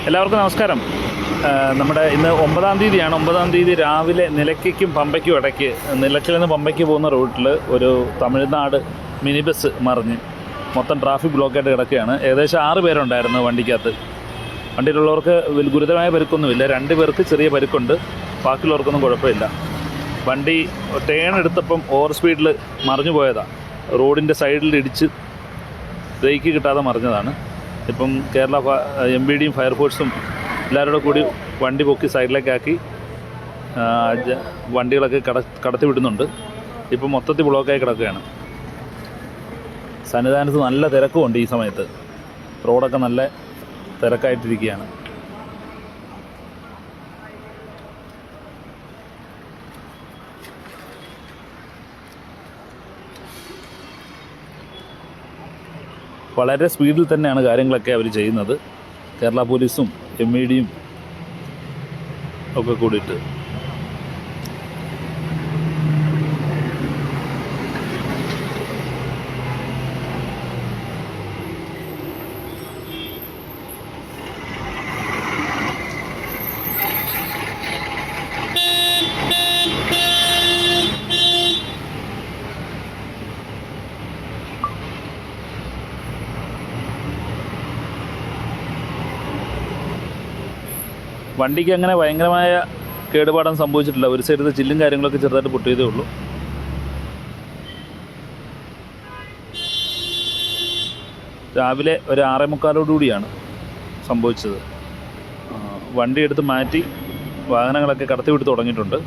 എല്ലാവർക്കും നമസ്കാരം. നമ്മുടെ ഇന്ന് 9-ാം തീയതിയാണ്. 9-ാം തീയതി രാവിലെ നിലയ്ക്കും പമ്പയ്ക്കും ഇടയ്ക്ക്, നിലയ്ക്കിൽ നിന്ന് പമ്പയ്ക്ക് പോകുന്ന റൂട്ടിൽ ഒരു തമിഴ്നാട് മിനി ബസ് മറിഞ്ഞ് മൊത്തം ട്രാഫിക് ബ്ലോക്കായിട്ട് കിടക്കുകയാണ്. ഏകദേശം 6 പേരുണ്ടായിരുന്നു വണ്ടിക്കകത്ത്. വണ്ടിയിലുള്ളവർക്ക് ഗുരുതരമായ പരിക്കൊന്നുമില്ല. 2 പേർക്ക് ചെറിയ പരിക്കുണ്ട്, ബാക്കിയുള്ളവർക്കൊന്നും കുഴപ്പമില്ല. വണ്ടി ടേൺ എടുത്തപ്പം ഓവർ സ്പീഡിൽ മറിഞ്ഞു പോയതാണ്. റോഡിൻ്റെ സൈഡിൽ ഇടിച്ച് ബ്രേക്ക് കിട്ടാതെ മറിഞ്ഞതാണ്. ഇപ്പം കേരള MVDയും ഫയർഫോഴ്സും എല്ലാവരും കൂടി വണ്ടി പൊക്കി സൈഡിലേക്കാക്കി വണ്ടികളൊക്കെ കടത്തി വിടുന്നുണ്ട്. ഇപ്പം മൊത്തത്തിൽ ബ്ലോക്കായി കിടക്കുകയാണ്. സന്നിധാനത്ത് നല്ല തിരക്കുമുണ്ട് ഈ സമയത്ത്. റോഡൊക്കെ നല്ല തിരക്കായിട്ടിരിക്കുകയാണ്. വളരെ സ്പീഡിൽ തന്നെയാണ് കാര്യങ്ങളൊക്കെ അവർ ചെയ്യുന്നത്. കേരള പോലീസും MVDയും ഒക്കെ കൂടിയിട്ട്. വണ്ടിക്ക് അങ്ങനെ ഭയങ്കരമായ കേടുപാടം സംഭവിച്ചിട്ടില്ല. ഒരു സൈഡിൽ ചില്ലും കാര്യങ്ങളൊക്കെ ചെറുതായിട്ട് പൊട്ടിയതേ ഉള്ളൂ. രാവിലെ ഒരു 6:45 സംഭവിച്ചത്. വണ്ടി എടുത്ത് മാറ്റി വാഹനങ്ങളൊക്കെ കടത്തിവിട്ട് തുടങ്ങിയിട്ടുണ്ട്.